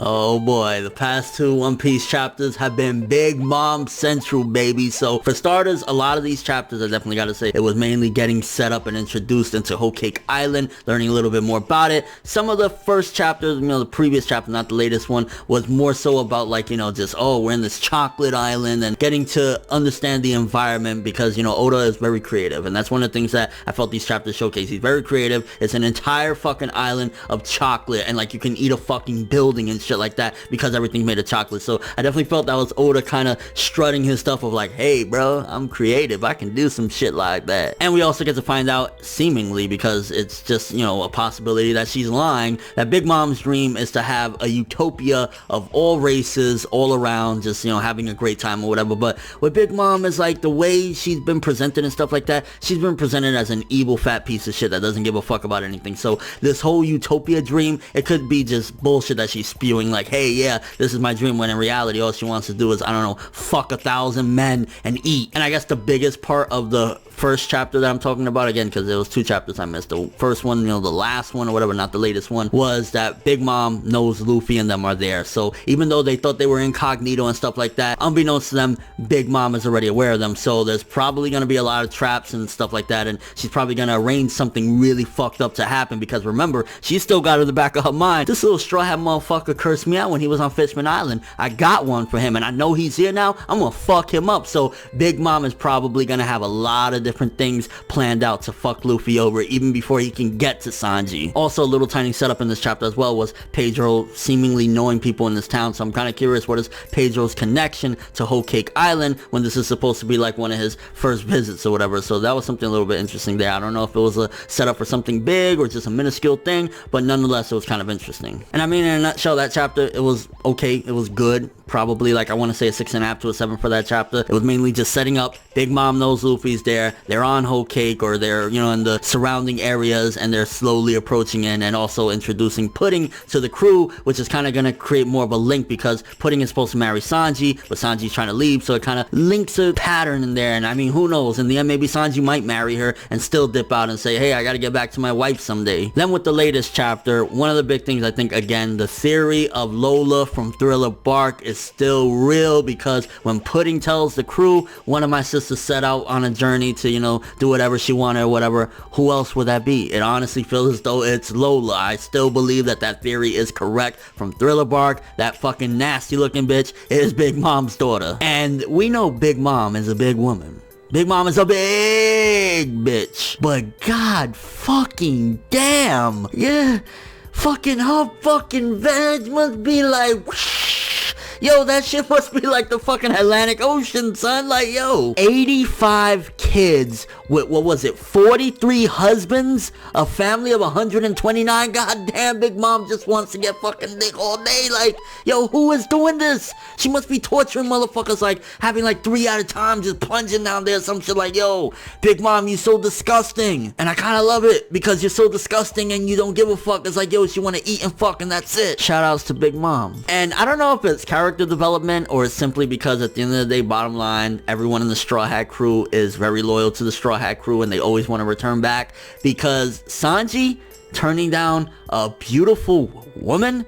Oh boy, the past two One Piece chapters have been Big Mom Central, baby. So for starters, a lot of these chapters, I definitely gotta say, it was mainly getting set up and introduced into Whole Cake Island, learning a little bit more about it. Some of the first chapters, the previous chapter, not the latest one, was more so about like, just, oh, we're in this chocolate island and getting to understand the environment because, Oda is very creative. And that's one of the things that I felt these chapters showcase. He's very creative. It's an entire fucking island of chocolate and like you can eat a fucking building and shit like that because everything's made of chocolate. So I definitely felt that was Oda kind of strutting his stuff of like, hey bro, I'm creative, I can do some shit like that. And we also get to find out, seemingly, because it's just a possibility that she's lying, that Big Mom's dream is to have a utopia of all races all around, just having a great time or whatever. But with Big Mom is like the way she's been presented and stuff like that, she's been presented as an evil fat piece of shit that doesn't give a fuck about anything. So this whole utopia dream, it could be just bullshit that she's spewing, like, hey, yeah, this is my dream, when in reality all she wants to do is, I don't know, fuck 1,000 men and eat. And I guess the biggest part of the first chapter that I'm talking about, again, because there was two chapters I missed, the first one, the last one or whatever, not the latest one, was that Big Mom knows Luffy and them are there. So even though they thought they were incognito and stuff like that, unbeknownst to them, Big Mom is already aware of them. So there's probably going to be a lot of traps and stuff like that, and she's probably going to arrange something really fucked up to happen, because remember, she's still got in the back of her mind, this little straw hat motherfucker cursed me out when he was on Fishman Island. I got one for him and I know he's here now, I'm gonna fuck him up. So Big Mom is probably gonna have a lot of different things planned out to fuck Luffy over even before he can get to Sanji. Also, a little tiny setup in this chapter as well was Pedro seemingly knowing people in this town. So I'm kind of curious, what is Pedro's connection to Whole Cake Island when this is supposed to be like one of his first visits or whatever. So that was something a little bit interesting there. I don't know if it was a setup for something big or just a minuscule thing, but nonetheless it was kind of interesting. And I mean, in a nutshell, that chapter, it was okay, it was good. Probably like, I want to say a 6.5 to a 7 for that chapter. It was mainly just setting up, Big Mom knows Luffy's there, they're on Whole Cake, or they're in the surrounding areas, and they're slowly approaching in, and also introducing Pudding to the crew, which is kind of going to create more of a link, because Pudding is supposed to marry Sanji, but Sanji's trying to leave, so it kind of links a pattern in there. And I mean, who knows, in the end maybe Sanji might marry her and still dip out and say, hey, I gotta get back to my wife someday. Then with the latest chapter, one of the big things, I think, again, the theory of Lola from Thriller Bark is still real, because when Pudding tells the crew, one of my sisters set out on a journey to do whatever she wanted or whatever, who else would that be? It honestly feels as though it's Lola. I still believe that theory is correct from Thriller Bark. That fucking nasty looking bitch is Big Mom's daughter, and we know Big Mom is a big woman. Big Mom is a big bitch, but god fucking damn, yeah, fucking her fucking veg must be like, yo, that shit must be like the fucking Atlantic Ocean, son. Like, yo, 85 kids with, what was it, 43 husbands? A family of 129? Goddamn, Big Mom just wants to get fucking dick all day. Like, yo, who is doing this? She must be torturing motherfuckers, like, having like 3 at a time, just plunging down there, some shit like, yo, Big Mom, you so disgusting. And I kind of love it, because you're so disgusting and you don't give a fuck. It's like, yo, she want to eat and fuck, and that's it. Shout outs to Big Mom. And I don't know if it's character development or it's simply because at the end of the day, bottom line, everyone in the Straw Hat crew is very loyal to the Straw Hat crew and they always want to return back, because Sanji turning down a beautiful woman,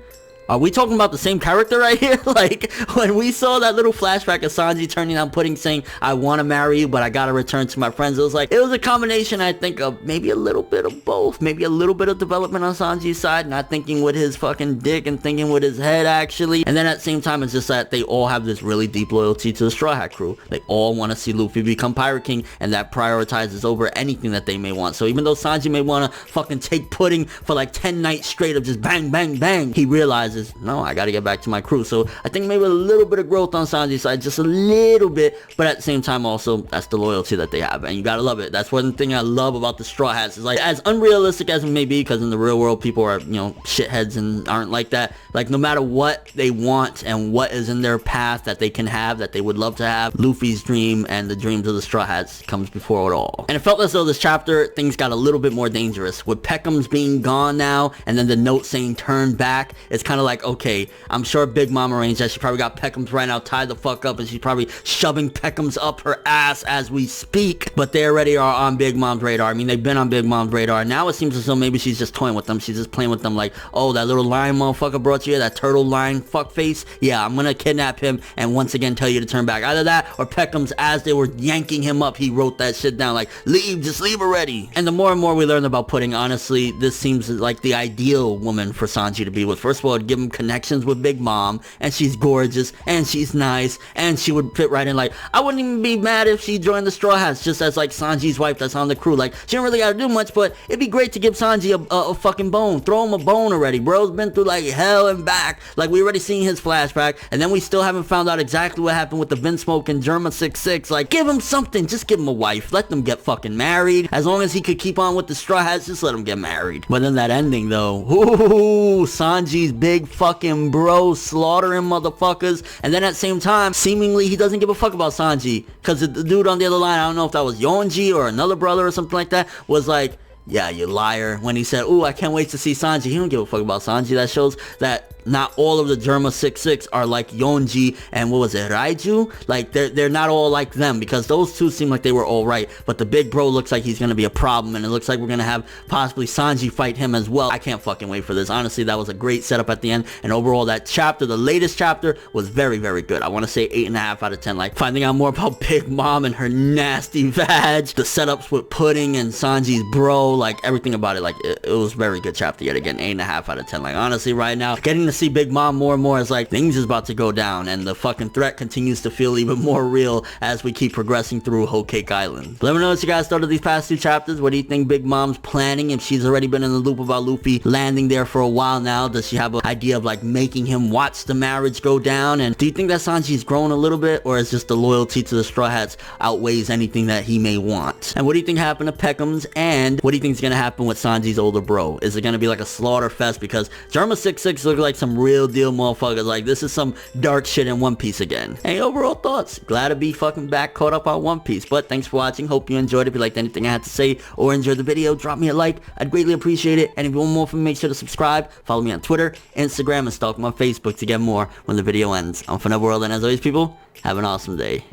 are we talking about the same character right here? Like, when we saw that little flashback of Sanji turning down Pudding saying, I want to marry you, but I gotta return to my friends, it was like, it was a combination, I think, of maybe a little bit of both. Maybe a little bit of development on Sanji's side, not thinking with his fucking dick and thinking with his head, actually. And then at the same time, it's just that they all have this really deep loyalty to the Straw Hat crew. They all want to see Luffy become Pirate King, and that prioritizes over anything that they may want. So even though Sanji may want to fucking take Pudding for like 10 nights straight of just bang, bang, bang, he realizes, no, I gotta get back to my crew. So I think maybe a little bit of growth on Sanji's side, just a little bit, but at the same time also, that's the loyalty that they have, and you gotta love it. That's one thing I love about the Straw Hats, is like, as unrealistic as it may be, because in the real world people are, shitheads and aren't like that, like, no matter what they want and what is in their path that they can have, that they would love to have, Luffy's dream and the dreams of the Straw Hats comes before it all. And it felt as though this chapter, things got a little bit more dangerous, with Peckham's being gone now, and then the note saying turn back. It's kind of like, okay, I'm sure Big Mom arranged that. She probably got Peckham's right now tied the fuck up, and she's probably shoving Peckham's up her ass as we speak. But they already are on Big Mom's radar. I mean, they've been on Big Mom's radar. Now it seems as though maybe she's just toying with them. She's just playing with them like, oh, that little lion motherfucker brought you here, that turtle lion fuckface. Yeah, I'm gonna kidnap him and once again tell you to turn back. Either that or Peckham's, as they were yanking him up, he wrote that shit down like, leave, just leave already. And the more and more we learn about Pudding, honestly, this seems like the ideal woman for Sanji to be with. First of all, it'd give him connections with Big Mom, and she's gorgeous, and she's nice, and she would fit right in. Like, I wouldn't even be mad if she joined the Straw Hats, just as like Sanji's wife that's on the crew. Like, she don't really gotta do much, but it'd be great to give Sanji a fucking bone. Throw him a bone already. Bro's been through like hell and back. Like, we already seen his flashback, and then we still haven't found out exactly what happened with the Vinsmoke and Germa 66. Like, give him something. Just give him a wife. Let them get fucking married. As long as he could keep on with the Straw Hats, just let him get married. But then that ending though, ooh, Sanji's big fucking bro slaughtering motherfuckers, and then at the same time, seemingly he doesn't give a fuck about Sanji, because the dude on the other line, I don't know if that was Yonji or another brother or something like that, was like, yeah, you liar, when he said, ooh, I can't wait to see Sanji. He don't give a fuck about Sanji. That shows that not all of the Germa 66 are like Yonji and what was it, Raiju? Like, they're not all like them, because those two seem like they were all right, but the big bro looks like he's gonna be a problem, and it looks like we're gonna have possibly Sanji fight him as well. I can't fucking wait for this. Honestly, that was a great setup at the end, and overall that chapter, the latest chapter, was very, very good. I want to say 8.5 out of 10. Like, finding out more about Big Mom and her nasty vag, the setups with Pudding and Sanji's bro, like everything about it, like it was a very good chapter yet again. 8.5 out of 10. Like, honestly, right now, getting to see Big Mom more and more is like things is about to go down, and the fucking threat continues to feel even more real as we keep progressing through Whole Cake Island. Let me know what you guys thought of these past two chapters. What do you think Big Mom's planning, if she's already been in the loop about Luffy landing there for a while now? Does she have an idea of like making him watch the marriage go down? And do you think that Sanji's grown a little bit, or is just the loyalty to the Straw Hats outweighs anything that he may want? And what do you think happened to Peckham's, and what do you think is gonna happen with Sanji's older bro? Is it gonna be like a slaughter fest? Because Germa 66 look like some real deal motherfuckers. Like, this is some dark shit in One Piece again. Any overall thoughts? Glad to be fucking back caught up on One Piece. But thanks for watching. Hope you enjoyed. If you liked anything I had to say or enjoyed the video, drop me a like. I'd greatly appreciate it. And if you want more from me, make sure to subscribe. Follow me on Twitter, Instagram, and stalk my Facebook to get more when the video ends. I'm ForneverWorld, and as always, people, have an awesome day.